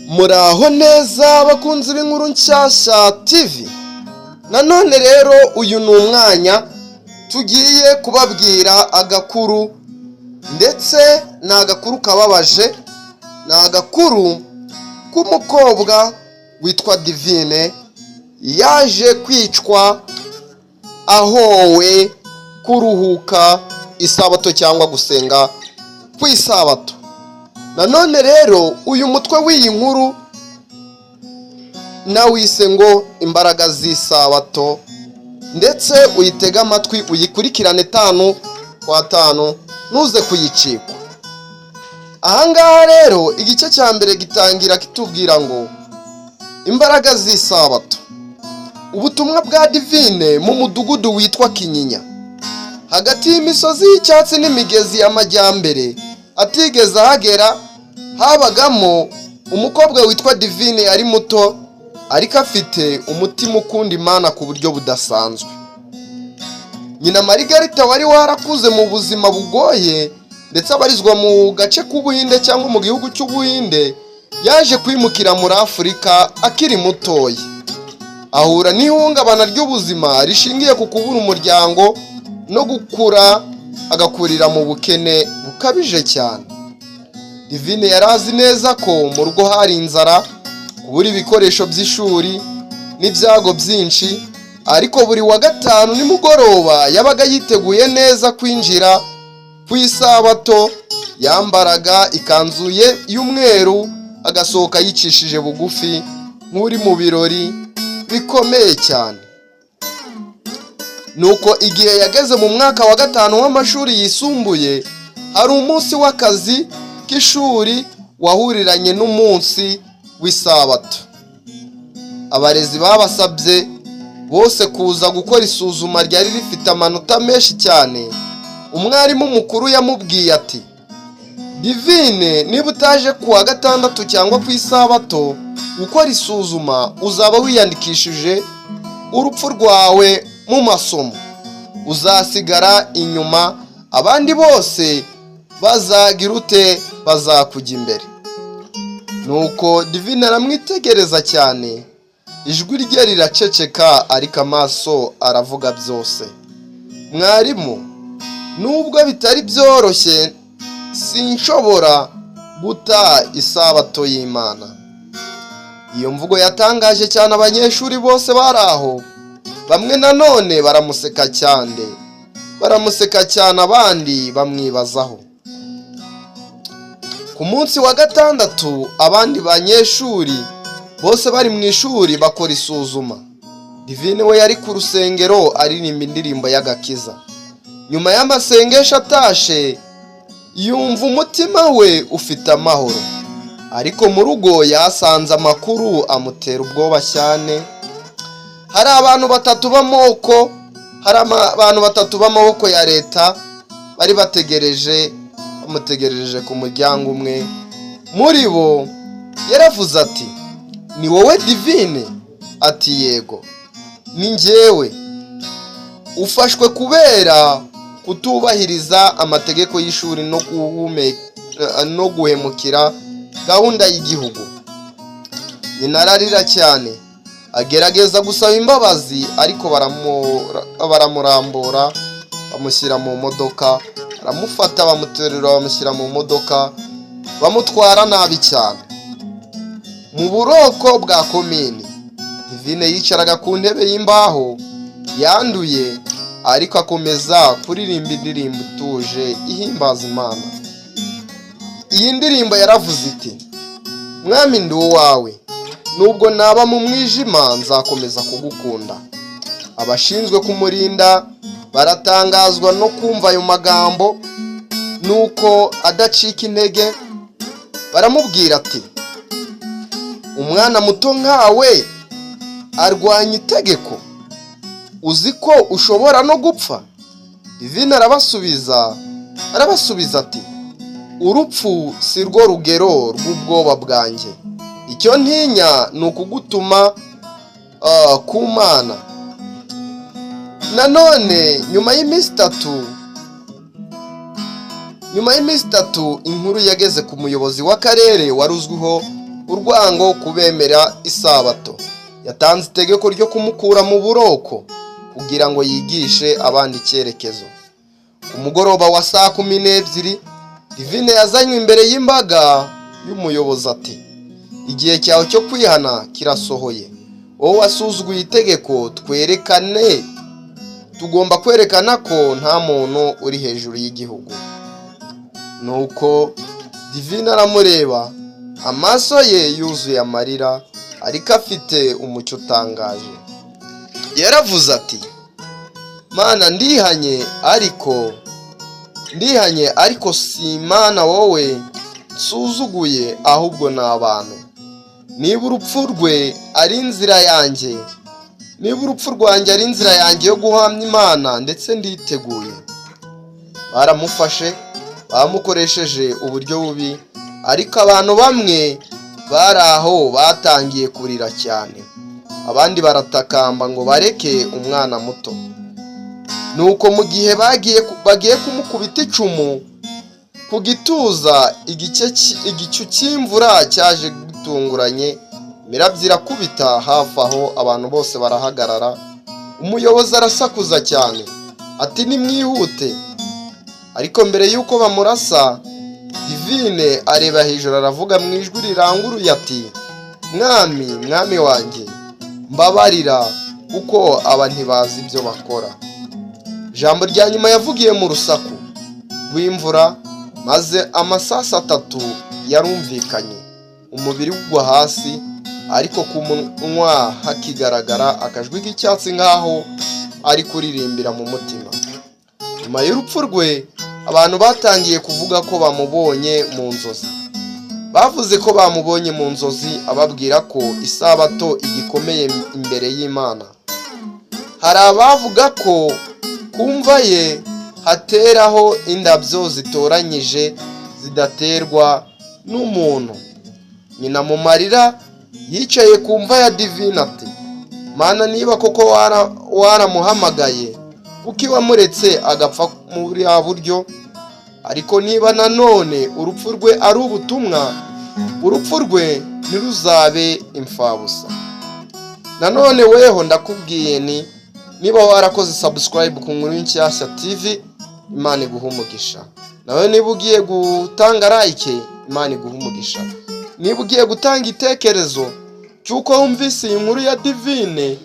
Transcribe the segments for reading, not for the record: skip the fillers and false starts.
Muraho neza bakunzi b'inkuru nshyashya TV. Nanone rero uyu ni umwanya tugiye kubabwira agakuru, ndetse ni agakuru kababaje. Ni agakuru k'umukobwa witwa Divine yaje kwicwa ahowe kuruhuka isabato cyangwa gusenga ku isabato. Nanone rero uyu mutwe w'iyi nkuru nawise ngo imbaraga z'isabato, ndetse uyitega amatwi uyikurikirane 5 kwa 5 ntuze kuyicikwa. Ahangaha rero igice cya mbere gitangira kitubwira ngo imbaraga z'isabato. Ubutumwa bwa Divine mu mudugudu witwa Kinyinya, hagati y'imisozi y'icyatsi n'imigezi y'amajyambere atigeze ahagera, habagamo umukobwa witwa Divine. Yari muto ariko afite umutima ukunda Imana ku buryo budasanzwe. Nyina Margarita wari warakuze mu buzima bugoye, ndetse abarizwa mu gace k'Ubuhinde cyangwa mu gihugu cy'Ubuhinde, yaje kwimukira muri Afurika akiri mutoya. Ahura n'ihungabana ry'ubuzima rishingiye ku kubura umuryango no gukura, agakurira mu bukene bukabije cyane. Divine yari azi neza ko mu rugo hari inzara, kubura ibikoresho by'ishuri n'ibyago byinshi, ariko buri wa gatanu nimugoroba yabaga yiteguye neza kwinjira ku isabato. Yambaraga ikanzu ye y'umweru, agasohoka yicishije bugufi nk'uri mu birori bikomeye cyane. Nuko igihe yageze mu mwaka wa 5 w'amashuri yisumbuye, hari umunsi w'akazi k'ishuri wahuriranye n'umunsi w'isabato. Abarezi babasabye bose kuza gukora isuzuma ryari rifite amanota menshi cyane. Umwarimu mukuru yamubwiye ati, Divine, niba utaje ku wa 6 cyangwa ku isabato gukora isuzuma, uzaba wiyandikishije urupfu rwawe mu masomo. Uzasigara inyuma, abandi bose bazagira ute, bazakujya imbere. Nuko Divine aramwitegereza cyane, ijwi rye riraceceka ariko amaso aravuga byose. Mwarimu, nubwo bitari byoroshye, sinshobora guta isabato y'Imana. Iyo mvugo yatangaje cyane abanyeshuri bose bari aho. Bamwe nanone baramuseka cyane, abandi bamwibazaho. Ku munsi wa 6 abandi banyeshuri bose bari mu ishuri bakora isuzuma. Divine we yari ku rusengero aririmba indirimbo y'agakiza. Nyuma y'amasengesho atashe, yumva umutima we ufite amahoro, ariko mu rugo yasanze amakuru amutera ubwoba cyane. Hari abantu batatu b'amaboko ya leta bari bamutegereje ku muryango umwe. Muri bo yaravuze ati, ni wowe Divine? Ati, yego, ni njyewe. Ufashwe kubera kutubahiriza amategeko y'ishuri no guhemukira gahunda y'igihugu. Nyina ararira cyane, agerageza gusaba imbabazi, ariko baramurambura bamushyira mu modoka, baramufata bamuterura bamushyira mu modoka, bamutwara nabi cyane. Mu buroko bwa komini, Divine yicaraga ku ntebe y'imbaho yanduye, ariko akomeza kuririmba indirimbo ituje ihimbaza Imana. Iyi ndirimbo yaravuze iti, Mwami ndi uwawe, nubwo naba mu mwijima nzakomeza kugukunda. Abashinzwe kumurinda baratangazwa no kumva ayo magambo, nuko adacika intege baramubwira ati, umwana muto nkawe arwanya itegeko, uzi ko ushobora no gupfa? Divine arabasubiza ati, urupfu si rwo rugero rw'ubwoba bwanjye. Icyo ntinya ni ukugutuma ku Mana. Nanone nyuma y'iminsi 3 inkuru yageze ku muyobozi w'akarere wari uzwiho urwango kubemera isabato. Yatanze itegeko ryo kumukura mu buroko kugira ngo yigishe abandi icyerekezo. Ku mugoroba wa saa 12 Divine yazanywe imbere y'imbaga y'umuyobozi ati, igihe cyawe cyo kwihana kirasohoye. Wowe wasuzuguye itegeko, tugomba kwerekana ko nta muntu uri hejuru y'igihugu. Nuko Divine aramureba, amaso ye yuzuye amarira ariko afite umucyo utangaje. Yaravuze ati, Mana ndihanye ariko si Imana wowe nsuzuguye, ahubwo ni abantu. Niba urupfu rwanjye ari inzira yanjye yo guhamya Imana, ndetse nditeguye. Baramufashe, bamukoresheje uburyo bubi, ariko abantu bamwe bari aho batangiye kurira cyane, abandi baratakamba ngo bareke umwana muto. Nuko mu gihe bagiye kumukubita icumu ku gituza, igicu cy'imvura cyaje gitunguranye, imirabyo irakubita hafi aho, abantu bose barahagarara. Umuyobozi arasakuza cyane ati, nimwihute. Ariko mbere y'uko bamurasa, Divine areba hejuru aravuga mu ijwi riranguruye ati, mwami wanjye, mbabarira kuko aba ntibazi ibyo bakora. Ijambo rya nyuma yavugiye mu rusaku rw'imvura, maze amasasu 3 yarumvikanye. Umubiri ugwa hasi, ariko ku munwa hakigaragara akajwi k'icyatsi nk'aho ari kuririmbira mu mutima. Nyuma y'urupfu rwe, abantu batangiye kuvuga ko bamubonye mu nzozi. Bavuze ko bamubonye mu nzozi ababwira ko isabato igikomeye imbere y'Imana. Hari abavuga ko kumva ye hateraho indabyo zitoranyije zidaterwa n'umuntu. Nyina mu marira yicaye ku mva ya Divine ati, Mana niba koko waramuhamagaye, kuki wamuretse agapfa muri buryo? Ariko niba nanone urupfu rwe ari ubutumwa, urupfu rwe ntiruzabe imfabusa. Nanone weho ndakubwiye niba warakoze subscribe ku Nkuru Nshyashya TV, Imana iguhe umugisha. Nawe niba ugiye gutanga like, Imana iguhe umugisha. Niba ugiye gutanga itekerezo cyuko wumvise iyi nkuru ya Divine,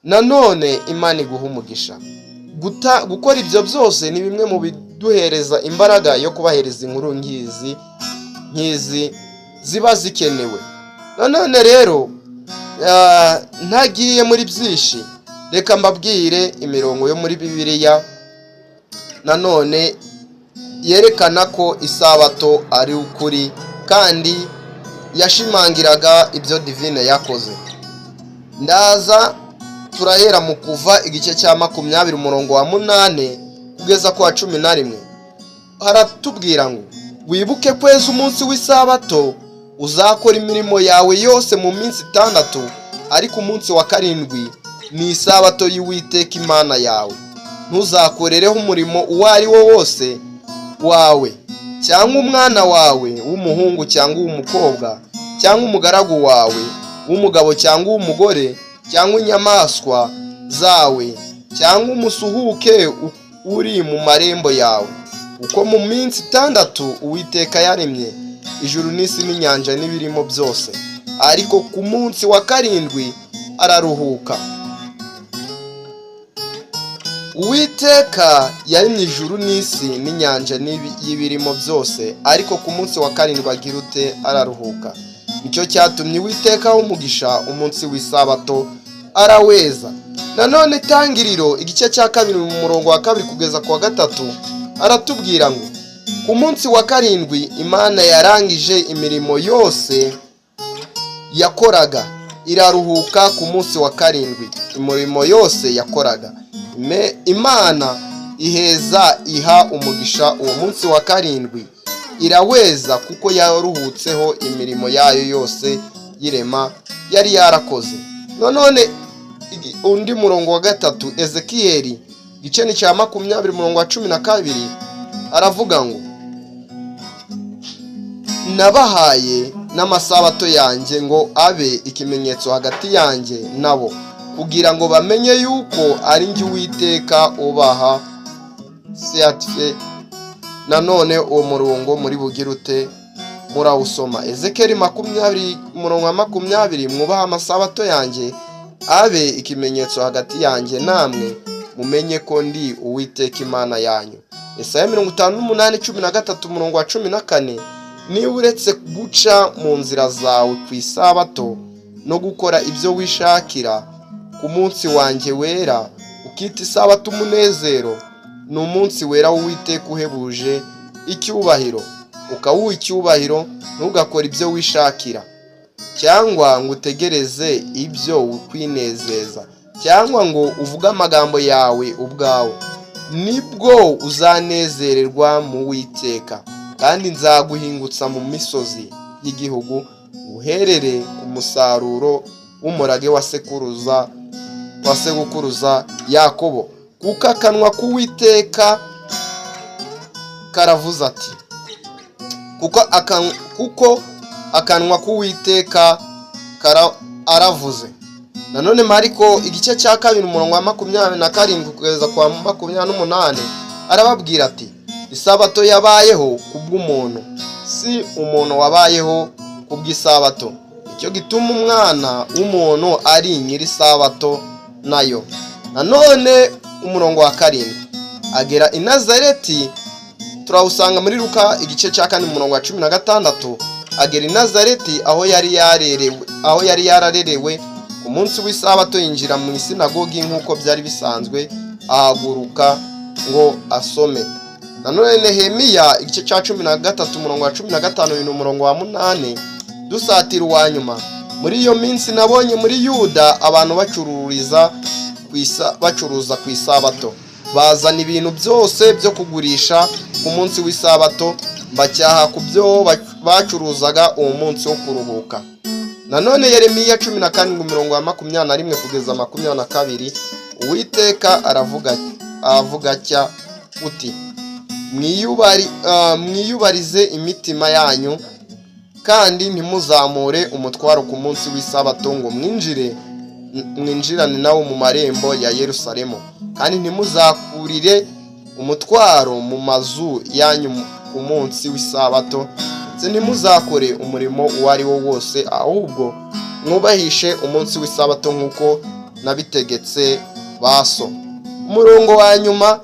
nanone Imana iguhe umugisha. Gukora ibyo byose ni bimwe mu biduhereza imbaraga yo kubahereza inkuru nk'izi ziba zikenewe. Nanone rero ntagiye muri byinshi, reka mbabwire imirongo yo muri Bibiliya nanone yerekana ko isabato ari ukuri kandi yashimangiraga ibyo Divine yakoze. Ndaza turahera mu Kuva igice cya 20 umurongo wa 8 kugeza ku wa 11. Haratubwira ngo, wibuke kweza umunsi w'isabato, uzakora imirimo yawe yose mu minsi 6, ariko umunsi wa 7 ni isabato y'Uwiteka Imana yawe. Ntuzakorereho umurimo uwo ari wo wose wawe, cyangwa umwana wawe w'umuhungu cyangwa w'umukobwa, cyangwa umugaragu wawe w'umugabo cyangwa w'umugore, cyangwa inyamaswa zawe, cyangwa umusuhuke uri mu marembo yawe. Uko mu minsi 6 Uwiteka yaremye ijuru n'isi n'inyanja n'ibirimo byose, ariko ku munsi wa 7 araruhuka. Uwiteka yaremye ijuru n'isi n'inyanja n'ibirimo byose, ariko ku munsi wa 7 agira ute? Araruhuka. Nicyo cyatumye Uwiteka umugisha umunsi w'isabato araweza. Nanone Itangiriro igice cya 2 umurongo wa 2 kugeza ku wa 3 aratubwira ngo, ku munsi wa 7 Imana yarangije imirimo yose yakoraga, iraruhuka ku munsi wa 7 imirimo yose yakoraga. Imana iha umugisha uwo munsi wa 7, iraweza kuko yaruhutseho imirimo yayo yose y'irema yari yarakoze. None undi murongo wa 3 Ezekiyeli igice cya 20 umurongo wa 12 aravuga ngo, n'amasabato yanjye ngo abe ikimenyetso hagati yanjye nabo, kugira ngo bamenye yuko ari njye Uwiteka ubaha. Seatife. Nanone uwo murongo muri bugire ute murawusoma. Ezekiyeli 20:20, mwubaha amasabato yanjye abe ikimenyetso hagati yanjye namwe, mumenye ko ndi Uwiteka Imana yanyu. Yesaya 58:13, 14, niba uretse guca mu nzira zawe ku isabato no gukora ibyo wishakira ku munsi wanjye wera, ukita isabato umunezero, ni umunsi wera w'Uwiteka uhebuje icyubahiro, ukawuha icyubahiro, ntugakora ibyo wishakira cyangwa ngo utegereze ibyo ukwinezeza cyangwa ngo uvuge amagambo yawe ubwawe, nibwo uzanezererwa mu Uwiteka. Kandi nzaguhingutsa mu misozi y'igihugu, uherere umusaruro w'umurage wa sekuruza Yakobo. Kuko akanwa k'Uwiteka karavuze ati, kuko akanwa k'Uwiteka aravuze. Nanone Mariko igice cya 2:27 kugeza kwa 28, arababwira ati, isabato yabayeho kubw'umuntu, si umuntu wabayeho kubw'isabato. Icyo gituma umwana w'umuntu ari nyiri sabato nayo. Nanone umurongo wa 7, agera i Nazareti, turawusanga muri Luka igice cya 4:16, agera i Nazareti aho yari yararerewe. Ku munsi w'isabato yinjira mu isinagogi nk'uko byari bisanzwe, ahaguruka ngo asome. Nanone Nehemiya igice cya 13:15 n'umurongo wa 8, dusatira uwa nyuma. Muri iyo minsi nabonye muri Yuda abantu bacuruza ku isabato, bazana ibintu byose byo kugurisha ku munsi w'isabato, bacyaha ku byo bacuruzaga uwo munsi wo kuruhuka. Nanone Yeremiya 14:21 kugeza 22, Uwiteka aravuga atya uti, mwiyubarize imitima yanyu, kandi ntimuzamure umutwaro ku munsi w'isabato ngo mwinjirane nawo mu marembo ya Yerusalemu, kandi ntimuzakurire umutwaro mu mazu yanyu ku munsi w'isabato, ndetse ntimuzakore umurimo uwo ari wo wose, ahubwo mwubahishe umunsi w'isabato nk'uko nabitegetse baso. Umurongo wa nyuma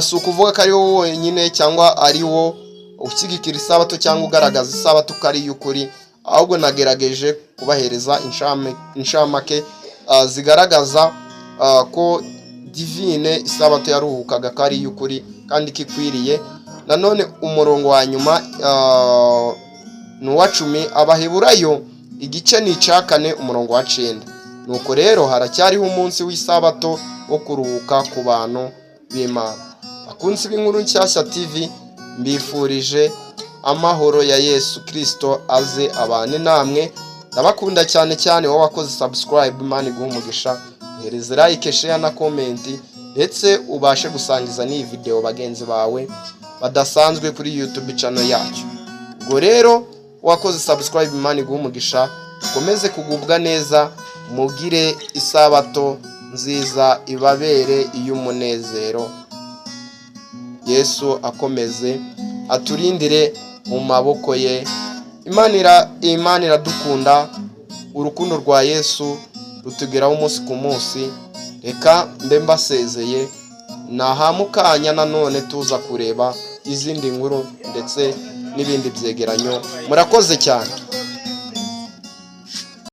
si ukuvuga ko ari wo wonyine cyangwa ari wo ushyigikira isabato cyangwa ugaragaza isabato ko ari y'ukuri, ahubwo nagerageje kubahereza inshamake zigaragaza ko divine isabato yaruhukaga ko ari y'ukuri kandi kikwiriye. Nanone umurongo wa nyuma ni uwa 10, Abaheburayo igice ni icya 4 umurongo wa 9. Nuko rero haracyariho umunsi w'isabato wo kuruhuka ku bantu b'Imana. Akunzi b'inkuru nshyashya TV, mbifurije amahoro ya Yesu Kristo aze abane namwe. Ndabakunda cyane wowe wakoze subscribe, Imana iguhe umugisha, hereze like, share na comment, ndetse ubashe gusangiza n'iyi video bagenzi bawe badasanzwe kuri YouTube channel yacu. Ubwo rero wakoze subscribe, Imana iguhe umugisha, komeze kugubwa neza, mugire isabato nziza ibabere iy'umunezero. Yesu akomeze aturindire mu maboko ye. Imana iradukunda, urukundo rwa Yesu rutugeraho umunsi ku munsi. Reka mbe mbasezeye, nahamukanya nanone tuza kureba izindi nkuru ndetse n'ibindi byegeranyo. Murakoze cyane.